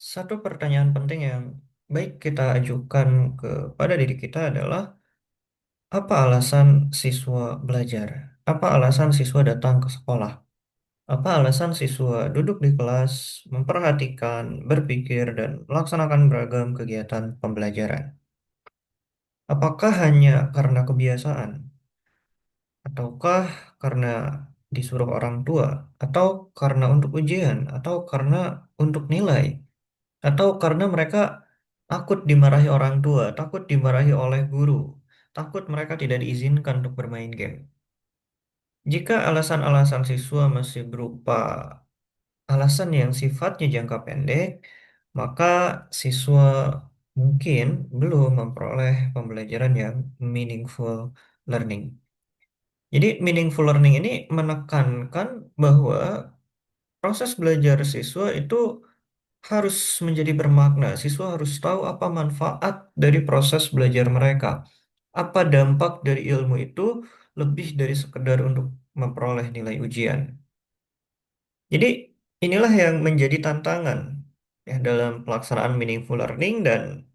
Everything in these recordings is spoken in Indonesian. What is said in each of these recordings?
Satu pertanyaan penting yang baik kita ajukan kepada diri kita adalah apa alasan siswa belajar? Apa alasan siswa datang ke sekolah? Apa alasan siswa duduk di kelas, memperhatikan, berpikir, dan melaksanakan beragam kegiatan pembelajaran? Apakah hanya karena kebiasaan? Ataukah karena disuruh orang tua? Atau karena untuk ujian? Atau karena untuk nilai? Atau karena mereka takut dimarahi orang tua, takut dimarahi oleh guru, takut mereka tidak diizinkan untuk bermain game. Jika alasan-alasan siswa masih berupa alasan yang sifatnya jangka pendek, maka siswa mungkin belum memperoleh pembelajaran yang meaningful learning. Jadi meaningful learning ini menekankan bahwa proses belajar siswa itu harus menjadi bermakna. Siswa harus tahu apa manfaat dari proses belajar mereka. Apa dampak dari ilmu itu lebih dari sekedar untuk memperoleh nilai ujian. Jadi inilah yang menjadi tantangan ya dalam pelaksanaan meaningful learning dan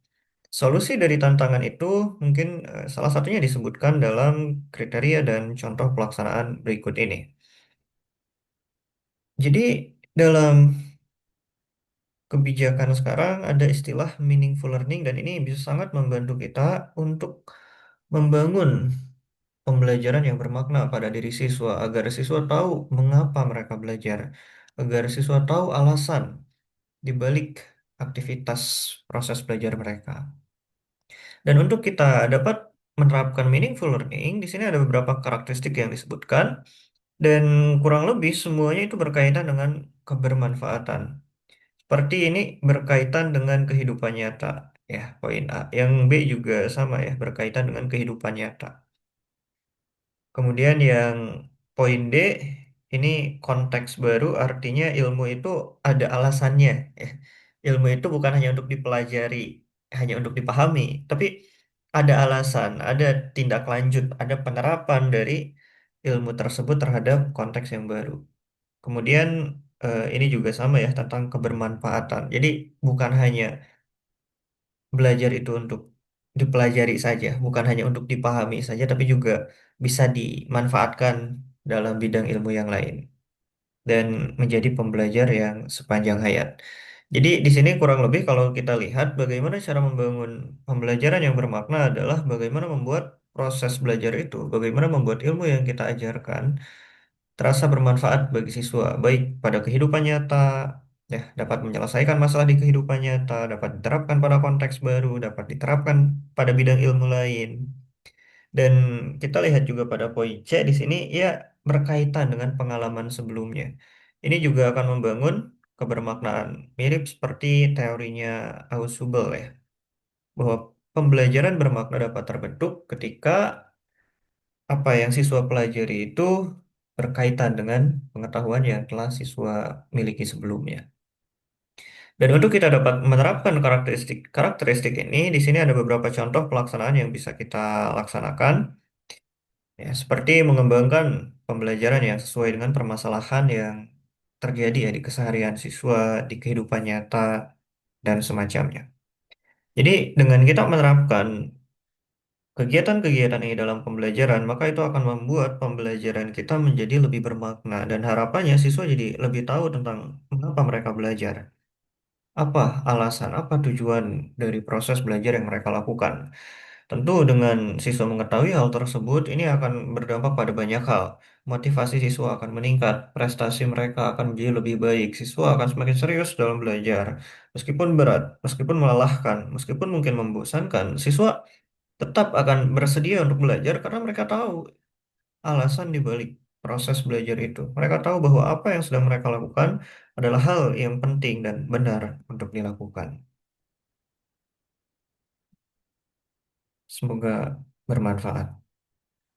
solusi dari tantangan itu mungkin salah satunya disebutkan dalam kriteria dan contoh pelaksanaan berikut ini. Jadi dalam kebijakan sekarang ada istilah meaningful learning dan ini bisa sangat membantu kita untuk membangun pembelajaran yang bermakna pada diri siswa agar siswa tahu mengapa mereka belajar, agar siswa tahu alasan di balik aktivitas proses belajar mereka. Dan untuk kita dapat menerapkan meaningful learning, di sini ada beberapa karakteristik yang disebutkan dan kurang lebih semuanya itu berkaitan dengan kebermanfaatan. Seperti ini berkaitan dengan kehidupan nyata, ya, poin A. Yang B juga sama ya, berkaitan dengan kehidupan nyata. Kemudian yang poin D, ini konteks baru artinya ilmu itu ada alasannya, ya. Ilmu itu bukan hanya untuk dipelajari, hanya untuk dipahami, tapi ada alasan, ada tindak lanjut, ada penerapan dari ilmu tersebut terhadap konteks yang baru. Kemudian ini juga sama ya tentang kebermanfaatan. Jadi bukan hanya belajar itu untuk dipelajari saja, bukan hanya untuk dipahami saja, tapi juga bisa dimanfaatkan dalam bidang ilmu yang lain dan menjadi pembelajar yang sepanjang hayat. Jadi di sini kurang lebih kalau kita lihat bagaimana cara membangun pembelajaran yang bermakna adalah bagaimana membuat proses belajar itu, bagaimana membuat ilmu yang kita ajarkan terasa bermanfaat bagi siswa, baik pada kehidupan nyata, ya, dapat menyelesaikan masalah di kehidupan nyata, dapat diterapkan pada konteks baru, dapat diterapkan pada bidang ilmu lain. Dan kita lihat juga pada poin C di sini, ya, berkaitan dengan pengalaman sebelumnya. Ini juga akan membangun kebermaknaan, mirip seperti teorinya Ausubel ya, bahwa pembelajaran bermakna dapat terbentuk ketika apa yang siswa pelajari itu berkaitan dengan pengetahuan yang telah siswa miliki sebelumnya. Dan untuk kita dapat menerapkan karakteristik ini, di sini ada beberapa contoh pelaksanaan yang bisa kita laksanakan, ya, seperti mengembangkan pembelajaran yang sesuai dengan permasalahan yang terjadi ya di keseharian siswa, di kehidupan nyata, dan semacamnya. Jadi dengan kita menerapkan kegiatan-kegiatan ini dalam pembelajaran, maka itu akan membuat pembelajaran kita menjadi lebih bermakna dan harapannya siswa jadi lebih tahu tentang mengapa mereka belajar. Apa alasan, apa tujuan dari proses belajar yang mereka lakukan. Tentu dengan siswa mengetahui hal tersebut, ini akan berdampak pada banyak hal. Motivasi siswa akan meningkat, prestasi mereka akan menjadi lebih baik, siswa akan semakin serius dalam belajar. Meskipun berat, meskipun melelahkan, meskipun mungkin membosankan, siswa tetap akan bersedia untuk belajar karena mereka tahu alasan di balik proses belajar itu. Mereka tahu bahwa apa yang sedang mereka lakukan adalah hal yang penting dan benar untuk dilakukan. Semoga bermanfaat.